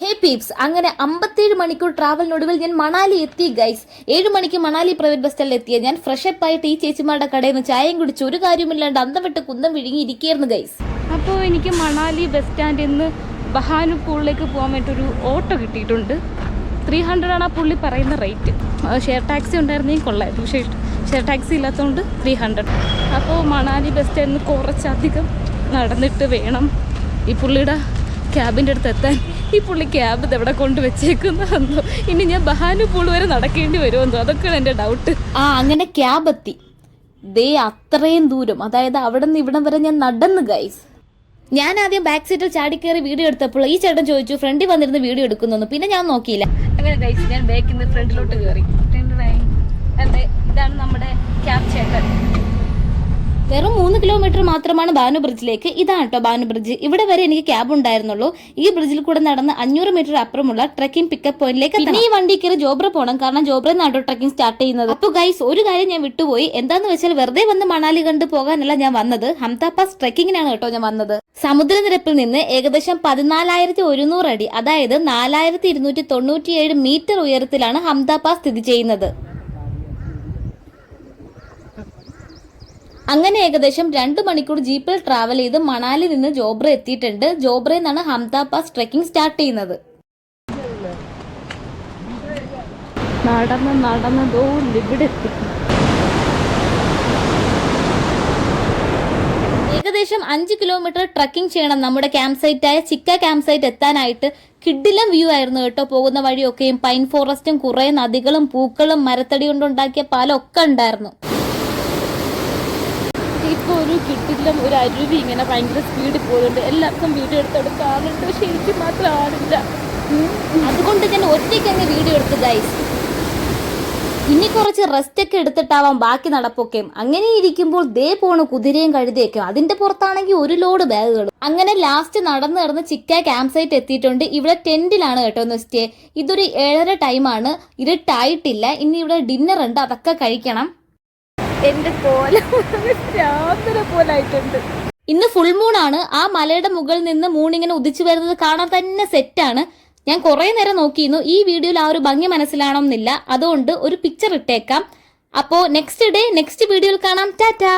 ഹേ Pepys, അങ്ങനെ 57 മണിക്കൂർ ട്രാവലിനൊടുവിൽ ഞാൻ മണാലി എത്തി ഗൈസ്. 7 മണിക്ക് മണാലി പ്രൈവറ്റ് ബസ് സ്റ്റാൻഡിൽ എത്തിയ ഞാൻ ഫ്രഷപ്പ് ആയിട്ട് ഈ ചേച്ചിമാരുടെ കടയിൽ നിന്ന് ചായയും കുടിച്ച് ഒരു കാര്യമില്ലാണ്ട് അന്തം വിട്ട് കുന്തം വിഴുങ്ങി ഇരിക്കുകയായിരുന്നു ഗൈസ്. അപ്പോൾ എനിക്ക് മണാലി ബസ് സ്റ്റാൻഡിൽ നിന്ന് ബഹാനുപൂളിലേക്ക് പോകാൻ വേണ്ടിയിട്ടൊരു ഓട്ടോ കിട്ടിയിട്ടുണ്ട്. 300 ആണ് ആ പുള്ളി പറയുന്ന റേറ്റ്. ഷെയർ ടാക്സി ഉണ്ടായിരുന്നെങ്കിൽ കൊള്ളായിരുന്നു, പക്ഷേ ഷെയർ ടാക്സി ഇല്ലാത്തതുകൊണ്ട് 300. അപ്പോൾ മണാലി ബസ് സ്റ്റാൻഡിൽ നിന്ന് കുറച്ചധികം നടന്നിട്ട് വേണം ഈ പുള്ളിയുടെ ക്യാബിൻ്റെ അടുത്ത് എത്താൻ. ഈ പുള്ളി ക്യാബ് എവിടെ കൊണ്ട് വെച്ചേക്കുന്നതെന്നോ, ഇനി ഞാൻ ബഹാനുപൂൾ വരെ നടക്കേണ്ടി വരുമെന്നോ, അതൊക്കെയാണ് എൻ്റെ ഡൗട്ട്. അങ്ങനെ ക്യാബ് എത്തി. ദേ അത്രയും ദൂരം, അതായത് അവിടെ നിന്ന് ഇവിടം വരെ ഞാൻ നടന്നു ഗൈസ്. ഞാൻ ആദ്യം ബാക്ക് സീറ്റിൽ ചാടിക്കയറി വീഡിയോ എടുത്തപ്പോൾ ഈ ചേട്ടൻ ചോദിച്ചു ഫ്രണ്ടിൽ വന്നിരുന്ന് വീഡിയോ എടുക്കുന്നു. പിന്നെ ഞാൻ നോക്കിയില്ല. അങ്ങനെ ഗൈസ് ഞാൻ ബാക്കിൽ നിന്ന് ഫ്രണ്ടിലോട്ട് കയറി. ഇതാണ് നമ്മുടെ ക്യാബ് ചേട്ടൻ. വെറും 3 കിലോമീറ്റർ മാത്രമാണ് ബാനു ബ്രിഡ്ജിലേക്ക്. ഇതാണ് കേട്ടോ ബാനു ബ്രിഡ്ജ്. ഇവിടെ വരെ എനിക്ക് ക്യാബ് ഉണ്ടായിരുന്നുള്ളൂ. ഈ ബ്രിഡ്ജിൽ കൂടെ നടന്ന് 500 മീറ്റർ അപ്പുറമുള്ള ട്രക്കിംഗ് പിക്കപ്പ് പോയിന്റിലേക്ക്. പിന്നെ ഈ വണ്ടി കയറി ജോബ്ര പോകണം, കാരണം ജോബ്രയിൽ നിന്നാണ് ട്രക്കിംഗ് സ്റ്റാർട്ട് ചെയ്യുന്നത്. അപ്പോൾ ഗൈസ് ഒരു കാര്യം ഞാൻ വിട്ടുപോയി. എന്താന്ന് വെച്ചാൽ വെറുതെ വന്ന് മണാലി കണ്ട് പോകാനല്ല ഞാൻ വന്നത്, ഹംതാ പാസ് ട്രക്കിങ്ങിനാണ് കേട്ടോ ഞാൻ വന്നത്. സമുദ്രനിരപ്പിൽ നിന്ന് ഏകദേശം 14,100 അടി, അതായത് 4,297 മീറ്റർ ഉയരത്തിലാണ് ഹംതാ പാസ് സ്ഥിതി ചെയ്യുന്നത്. അങ്ങനെ ഏകദേശം 2 മണിക്കൂർ ജീപ്പിൽ ട്രാവൽ ചെയ്ത് മണാലിയിൽ നിന്ന് ജോബ്ര എത്തിയിട്ടുണ്ട്. ജോബ്രയിൽ നിന്നാണ് ഹംതാ പാസ് ട്രെക്കിംഗ് സ്റ്റാർട്ട് ചെയ്യുന്നത്. നടന്നതോ ഇവിടെ എത്തി. ഏകദേശം 5 കിലോമീറ്റർ ട്രക്കിംഗ് ചെയ്യണം നമ്മുടെ ക്യാമ്പ് സൈറ്റായ ചിക്ക ക്യാമ്പ് സൈറ്റ് എത്താനായിട്ട്. കിഡിലം വ്യൂ ആയിരുന്നു കേട്ടോ. പോകുന്ന വഴിയൊക്കെയും പൈൻ ഫോറസ്റ്റും കുറെ നദികളും പൂക്കളും മരത്തടി കൊണ്ടുണ്ടാക്കിയ പാലം ഒക്കെ ഉണ്ടായിരുന്നു. ഇപ്പോൾ ഒരു കിട്ടിലും ഒരു അരുവി ഇങ്ങനെ ഭയങ്കര സ്പീഡിൽ പോകുന്നുണ്ട്. എല്ലാവർക്കും വീഡിയോ എടുത്തെടുക്കാറുണ്ട്, പക്ഷെ എനിക്ക് മാത്രം ആളില്ല. അതുകൊണ്ട് ഞാൻ ഒറ്റയ്ക്ക് അങ്ങ് വീഡിയോ എടുത്തു ഗൈസ്. ഇനി കുറച്ച് റെസ്റ്റ് ഒക്കെ എടുത്തിട്ടാവാം ബാക്കി നടപ്പൊക്കെ. അങ്ങനെ ഇരിക്കുമ്പോൾ ദേ പോണു കുതിരയും കഴുതയൊക്കെ. അതിന്റെ പുറത്താണെങ്കിൽ ഒരു ലോഡ് ബാഗുകൾ. അങ്ങനെ ലാസ്റ്റ് നടന്ന് ചിക്ക ക്യാമ്പ് സൈറ്റ് എത്തിയിട്ടുണ്ട്. ഇവിടെ ടെന്റിലാണ് കേട്ടോ സ്റ്റേ. ഇതൊരു 7:30 ടൈമാണ്, ഇരുട്ടായിട്ടില്ല. ഇനി ഇവിടെ ഡിന്നർ ഉണ്ട്, അതൊക്കെ കഴിക്കണം. എന്റെ പോലായിട്ടുണ്ട്. ഇന്ന് ഫുൾ മൂൺ ആണ്. ആ മലയുടെ മുകളിൽ നിന്ന് മൂണിങ്ങനെ ഉദിച്ചു വരുന്നത് കാണാൻ തന്നെ സെറ്റാണ്. ഞാൻ കുറെ നേരം നോക്കിയിരുന്നു. ഈ വീഡിയോയിൽ ആ ഒരു ഭംഗി മനസ്സിലാവണമെന്നില്ല, അതുകൊണ്ട് ഒരു പിക്ചർ ഇട്ടേക്കാം. അപ്പോൾ നെക്സ്റ്റ് വീഡിയോയിൽ കാണാം. ടാറ്റാ.